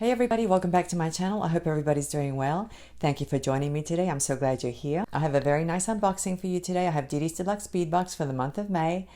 Hey everybody, welcome back to my channel. I hope everybody's doing well. Thank you for joining me today. I'm so glad you're here. I have a very nice unboxing for you today. I have Didi's Deluxe Bead Box for the month of May,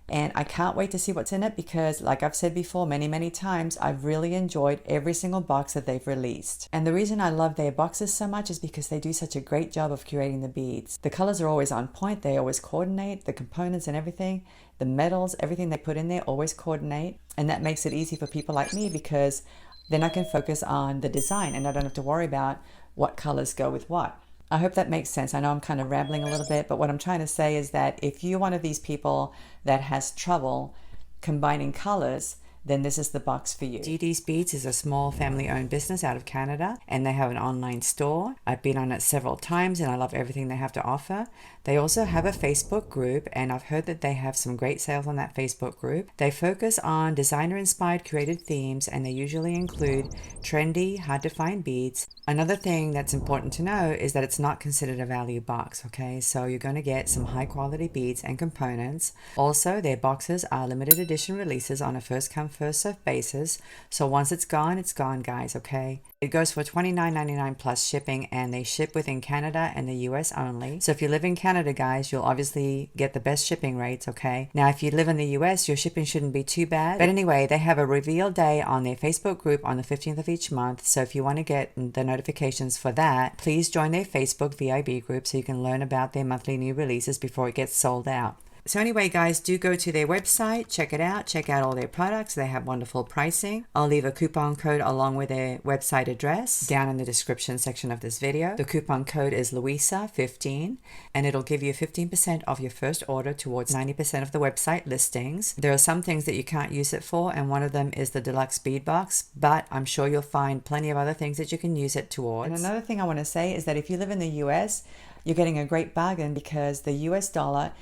and I can't wait to see what's in it because, like I've said before many times, I've really enjoyed every single box that they've released. And the reason I love their boxes so much is because they do such a great job of curating the beads. The colors are always on point. They always coordinate. The components and everything, the metals, everything they put in there always coordinate. And that makes it easy for people like me because then I can focus on the design and I don't have to worry about what colors go with what. I hope that makes sense. I know I'm kind of rambling a little bit, but what I'm trying to say is that if you're one of these people that has trouble combining colors, then this is the box for you. Didi's Beads is a small family-owned business out of Canada, and they have an online store. I've been on it several times, and I love everything they have to offer. They also have a Facebook group, and I've heard that they have some great sales on that Facebook group. They focus on designer-inspired created themes, and they usually include trendy, hard-to-find beads. Another thing that's important to know is that it's not considered a value box, okay? So you're going to get some high-quality beads and components. Also, their boxes are limited edition releases on a first-come, first-served basis. So once it's gone, guys, okay? It goes for $29.99 plus shipping, and they ship within Canada and the US only. So if you live in Canada, guys, you'll obviously get the best shipping rates, okay? Now, if you live in the US, your shipping shouldn't be too bad. But anyway, they have a reveal day on their Facebook group on the 15th of each month. So if you want to get the notifications for that, please join their Facebook VIB group so you can learn about their monthly new releases before it gets sold out. So anyway, guys, do go to their website, check it out, check out all their products. They have wonderful pricing. I'll leave a coupon code along with their website address down in the description section of this video. The coupon code is Luisa15, and it'll give you 15% off your first order towards 90% of the website listings. There are some things that you can't use it for, and one of them is the Deluxe Bead Box, but I'm sure you'll find plenty of other things that you can use it towards. And another thing I want to say is that if you live in the US, you're getting a great bargain because the US dollar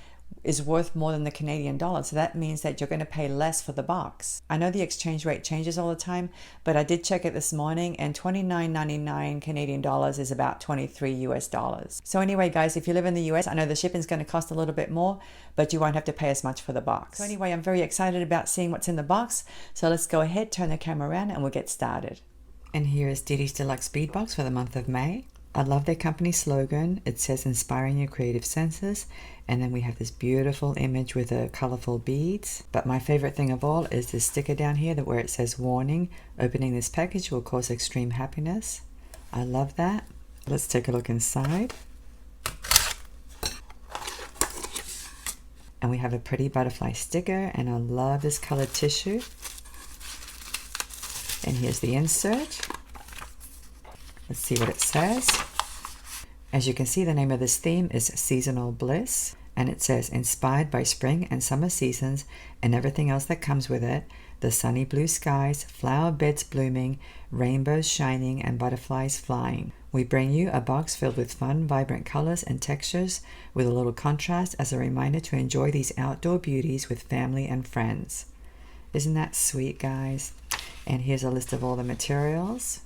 is worth more than the Canadian dollar. So that means that you're going to pay less for the box. I know the exchange rate changes all the time, but I did check it this morning, and $29.99 Canadian dollars is about 23 US dollars. So anyway, guys, if you live in the US, I know the shipping is going to cost a little bit more, but you won't have to pay as much for the box. So anyway, I'm very excited about seeing what's in the box. So let's go ahead, turn the camera around, and we'll get started. And here is Didi's Deluxe Bead Box for the month of May. I love their company slogan. It says inspiring your creative senses, and then we have this beautiful image with the colorful beads. But my favorite thing of all is this sticker down here where it says warning, opening this package will cause extreme happiness. I love that. Let's take a look inside. And we have a pretty butterfly sticker, and I love this colored tissue. And here's the insert. Let's see what it says. As you can see, the name of this theme is Seasonal Bliss, and it says inspired by spring and summer seasons and everything else that comes with it, the sunny blue skies, flower beds blooming, rainbows shining, and butterflies flying. We bring you a box filled with fun, vibrant colors and textures with a little contrast as a reminder to enjoy these outdoor beauties with family and friends. Isn't that sweet, guys? And here's a list of all the materials.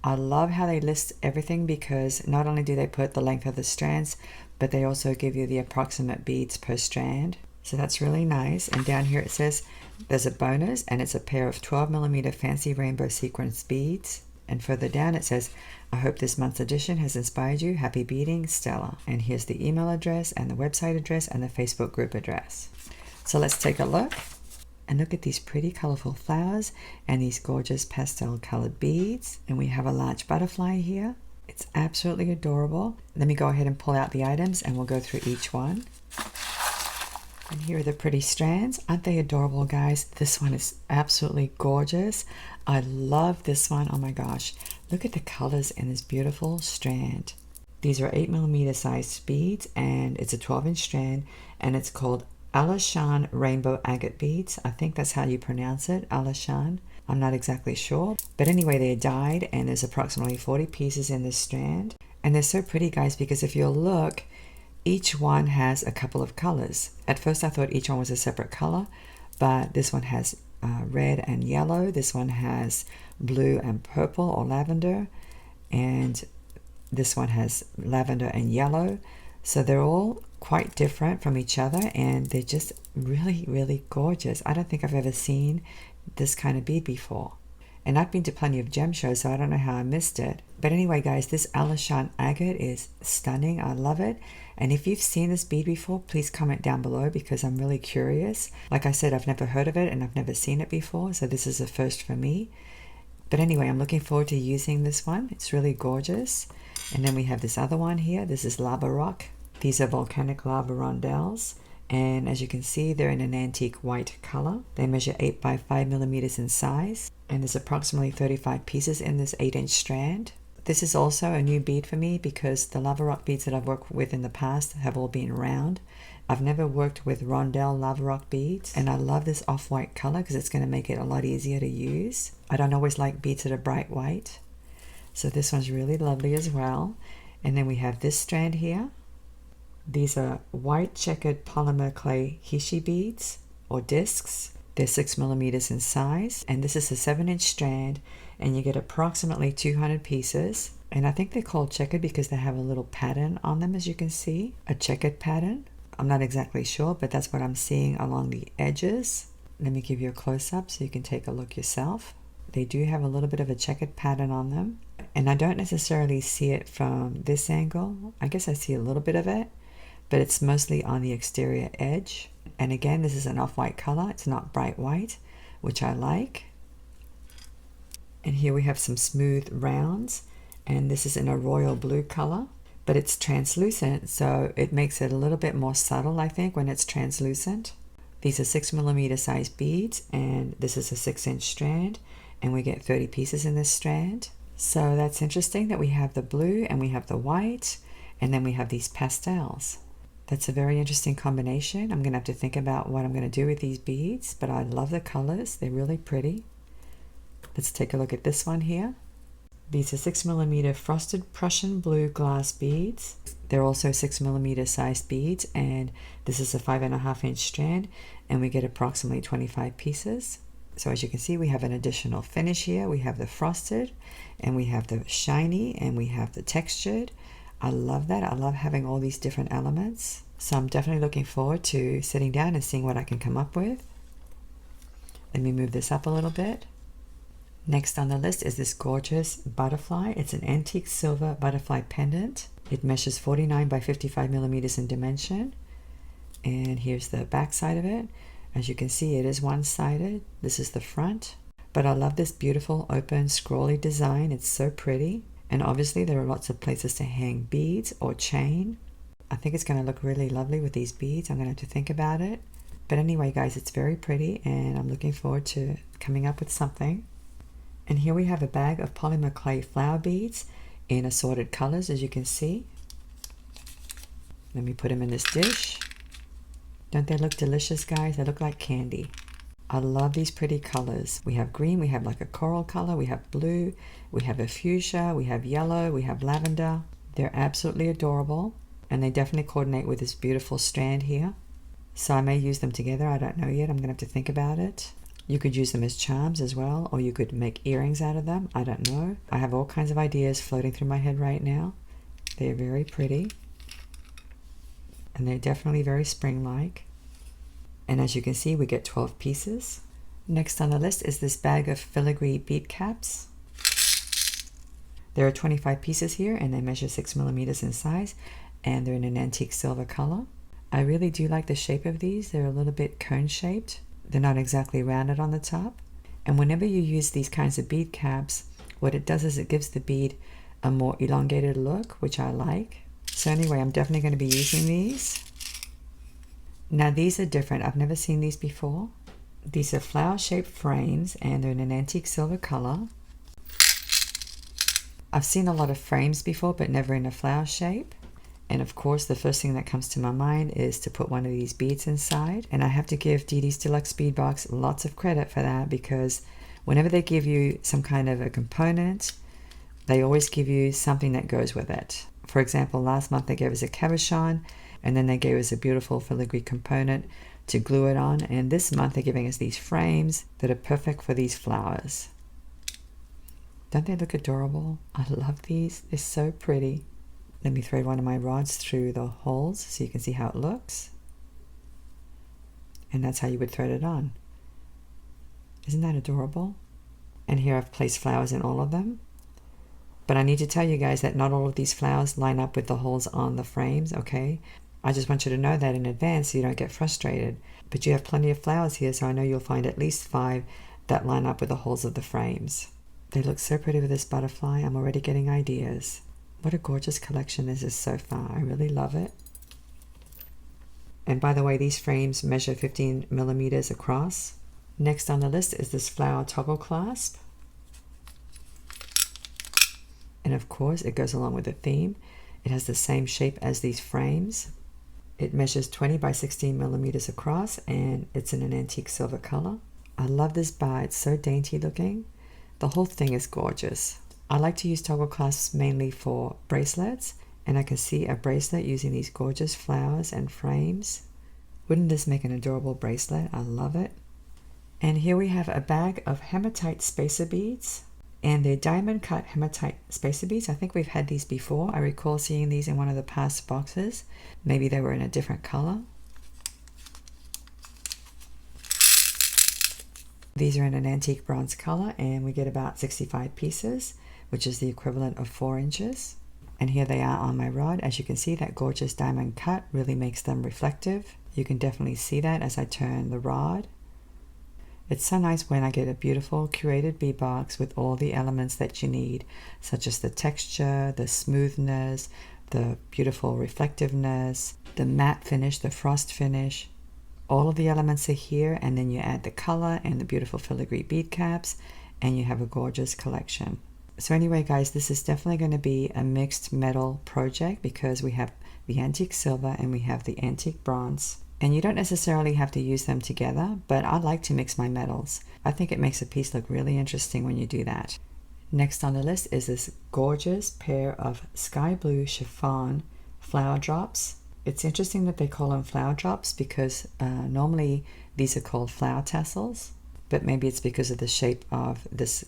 I love how they list everything because not only do they put the length of the strands, but they also give you the approximate beads per strand. So that's really nice. And down here it says there's a bonus, and it's a pair of 12mm fancy rainbow sequence beads. And further down it says, I hope this month's edition has inspired you. Happy beading, Stella. And here's the email address and the website address and the Facebook group address. So let's take a look. And look at these pretty colorful flowers and these gorgeous pastel colored beads. And we have a large butterfly here. It's absolutely adorable. Let me go ahead and pull out the items and we'll go through each one. And here are the pretty strands. Aren't they adorable, guys? This one is absolutely gorgeous. I love this one. Oh my gosh. Look at the colors in this beautiful strand. These are 8mm sized beads, and it's a 12-inch strand, and it's called Alashan Rainbow Agate Beads. I think that's how you pronounce it, Alashan. I'm not exactly sure. But anyway, they're dyed, and there's approximately 40 pieces in this strand. And they're so pretty, guys, because if you'll look, each one has a couple of colors. At first I thought each one was a separate color, but this one has red and yellow. This one has blue and purple or lavender. And this one has lavender and yellow. So they're all quite different from each other, and they're just really, really gorgeous. I don't think I've ever seen this kind of bead before. And I've been to plenty of gem shows, so I don't know how I missed it. But anyway, guys, this Alashant agate is stunning. I love it. And if you've seen this bead before, please comment down below because I'm really curious. Like I said, I've never heard of it and I've never seen it before, so this is a first for me. But anyway, I'm looking forward to using this one. It's really gorgeous. And then we have this other one here. This is lava rock. These are volcanic lava rondelles. And as you can see, they're in an antique white color. They measure 8 by 5 millimeters in size. And there's approximately 35 pieces in this 8-inch strand. This is also a new bead for me because the lava rock beads that I've worked with in the past have all been round. I've never worked with rondelle lava rock beads, and I love this off-white color because it's going to make it a lot easier to use. I don't always like beads that are bright white. So this one's really lovely as well. And then we have this strand here. These are white checkered polymer clay hishi beads or discs. They're 6 millimeters in size, and this is a 7-inch strand, and you get approximately 200 pieces. And I think they're called checkered because they have a little pattern on them, as you can see, a checkered pattern. I'm not exactly sure, but that's what I'm seeing along the edges. Let me give you a close-up so you can take a look yourself. They do have a little bit of a checkered pattern on them, and I don't necessarily see it from this angle. I guess I see a little bit of it, but it's mostly on the exterior edge. And again, this is an off-white color. It's not bright white, which I like. And here we have some smooth rounds, and this is in a royal blue color, but it's translucent, so it makes it a little bit more subtle, I think, when it's translucent. These are 6 millimeter size beads, and this is a 6-inch strand, and we get 30 pieces in this strand. So that's interesting that we have the blue and we have the white, and then we have these pastels. That's a very interesting combination. I'm going to have to think about what I'm going to do with these beads, but I love the colors. They're really pretty. Let's take a look at this one here. These are 6 millimeter frosted Prussian blue glass beads. They're also 6 millimeter sized beads, and this is a 5.5-inch strand, and we get approximately 25 pieces. So as you can see, we have an additional finish here. We have the frosted, and we have the shiny, and we have the textured. I love that. I love having all these different elements. So I'm definitely looking forward to sitting down and seeing what I can come up with. Let me move this up a little bit. Next on the list is this gorgeous butterfly. It's an antique silver butterfly pendant. It measures 49 by 55 millimeters in dimension. And here's the back side of it. As you can see, it is one-sided. This is the front. But I love this beautiful open scrolly design. It's so pretty. And obviously there are lots of places to hang beads or chain. I think it's going to look really lovely with these beads. I'm going to have to think about it. But anyway, guys, it's very pretty, and I'm looking forward to coming up with something. And here we have a bag of polymer clay flower beads in assorted colors, as you can see. Let me put them in this dish. Don't they look delicious, guys? They look like candy. I love these pretty colors. We have green, we have like a coral color, we have blue, we have a fuchsia, we have yellow, we have lavender. They're absolutely adorable, and they definitely coordinate with this beautiful strand here. So I may use them together. I don't know yet. I'm going to have to think about it. You could use them as charms as well, or you could make earrings out of them. I don't know. I have all kinds of ideas floating through my head right now. They're very pretty, and they're definitely very spring-like. And as you can see, we get 12 pieces. Next on the list is this bag of filigree bead caps. There are 25 pieces here, and they measure 6 millimeters in size, and they're in an antique silver color. I really do like the shape of these. They're a little bit cone-shaped. They're not exactly rounded on the top. And whenever you use these kinds of bead caps, what it does is it gives the bead a more elongated look, which I like. So anyway, I'm definitely going to be using these. Now these are different. I've never seen these before. These are flower-shaped frames, and they're in an antique silver color. I've seen a lot of frames before, but never in a flower shape. And of course, the first thing that comes to my mind is to put one of these beads inside. And I have to give Didi's Deluxe Bead Box lots of credit for that, because whenever they give you some kind of a component, they always give you something that goes with it. For example, last month they gave us a cabochon, and then they gave us a beautiful filigree component to glue it on. And this month they're giving us these frames that are perfect for these flowers. Don't they look adorable? I love these. They're so pretty. Let me thread one of my rods through the holes so you can see how it looks. And that's how you would thread it on. Isn't that adorable? And here I've placed flowers in all of them. But I need to tell you guys that not all of these flowers line up with the holes on the frames, okay? I just want you to know that in advance so you don't get frustrated. But you have plenty of flowers here, so I know you'll find at least 5 that line up with the holes of the frames. They look so pretty with this butterfly. I'm already getting ideas. What a gorgeous collection this is so far. I really love it. And by the way, these frames measure 15 millimeters across. Next on the list is this flower toggle clasp. And of course, it goes along with the theme. It has the same shape as these frames. It measures 20 by 16 millimeters across, and it's in an antique silver color. I love this bar. It's so dainty looking. The whole thing is gorgeous. I like to use toggle clasps mainly for bracelets, and I can see a bracelet using these gorgeous flowers and frames. Wouldn't this make an adorable bracelet? I love it. And here we have a bag of hematite spacer beads. And they're diamond cut hematite spacer beads. I think we've had these before. I recall seeing these in one of the past boxes. Maybe they were in a different color. These are in an antique bronze color, and we get about 65 pieces, which is the equivalent of 4 inches. And here they are on my rod. As you can see, that gorgeous diamond cut really makes them reflective. You can definitely see that as I turn the rod. It's so nice when I get a beautiful curated bead box with all the elements that you need, such as the texture, the smoothness, the beautiful reflectiveness, the matte finish, the frost finish. All of the elements are here, and then you add the color and the beautiful filigree bead caps, and you have a gorgeous collection. So anyway, guys, this is definitely going to be a mixed metal project because we have the antique silver and we have the antique bronze. And you don't necessarily have to use them together, but I like to mix my metals. I think it makes a piece look really interesting when you do that. Next on the list is this gorgeous pair of sky blue chiffon flower drops. It's interesting that they call them flower drops because normally these are called flower tassels, but maybe it's because of the shape of this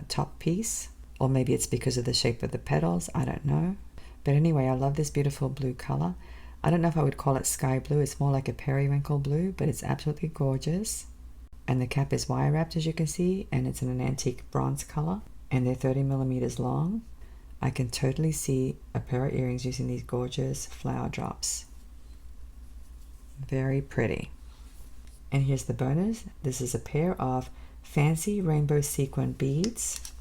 top piece, or maybe it's because of the shape of the petals. I don't know. But anyway, I love this beautiful blue color. I don't know if I would call it sky blue. It's more like a periwinkle blue, but it's absolutely gorgeous. And the cap is wire wrapped, as you can see, and it's in an antique bronze color, and they're 30 millimeters long. I can totally see a pair of earrings using these gorgeous flower drops. Very pretty. And here's the bonus. This is a pair of fancy rainbow sequin beads.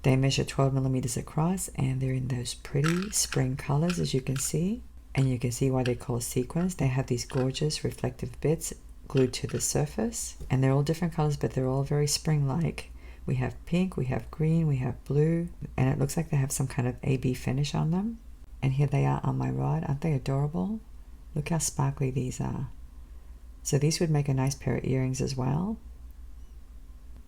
They measure 12 millimeters across, and they're in those pretty spring colors, as you can see. And you can see why they're called sequins. They have these gorgeous reflective bits glued to the surface. And they're all different colors, but they're all very spring-like. We have pink, we have green, we have blue, and it looks like they have some kind of AB finish on them. And here they are on my rod. Aren't they adorable? Look how sparkly these are. So these would make a nice pair of earrings as well.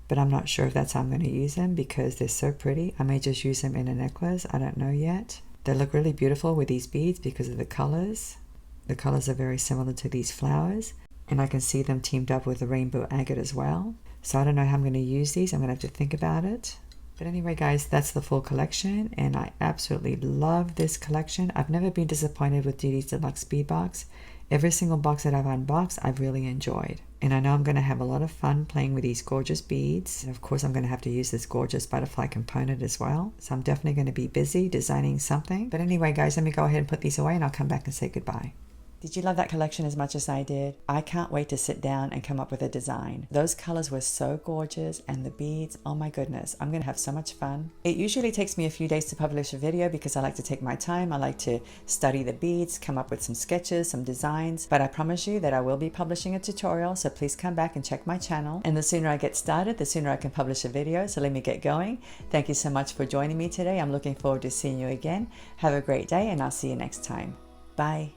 But I'm not sure if that's how I'm going to use them because they're so pretty. I may just use them in a necklace. I don't know yet. They look really beautiful with these beads because of the colors. The colors are very similar to these flowers. And I can see them teamed up with the rainbow agate as well. So I don't know how I'm going to use these. I'm going to have to think about it. But anyway, guys, that's the full collection. And I absolutely love this collection. I've never been disappointed with Didi's Deluxe Bead Box. Every single box that I've unboxed, I've really enjoyed. And I know I'm going to have a lot of fun playing with these gorgeous beads. And of course, I'm going to have to use this gorgeous butterfly component as well. So I'm definitely going to be busy designing something. But anyway, guys, let me go ahead and put these away and I'll come back and say goodbye. Did you love that collection as much as I did? I can't wait to sit down and come up with a design. Those colors were so gorgeous, and the beads, oh my goodness, I'm gonna have so much fun. It usually takes me a few days to publish a video because I like to take my time. I like to study the beads, come up with some sketches, some designs, but I promise you that I will be publishing a tutorial, so please come back and check my channel. And the sooner I get started, the sooner I can publish a video, so let me get going. Thank you so much for joining me today. I'm looking forward to seeing you again. Have a great day, and I'll see you next time. Bye.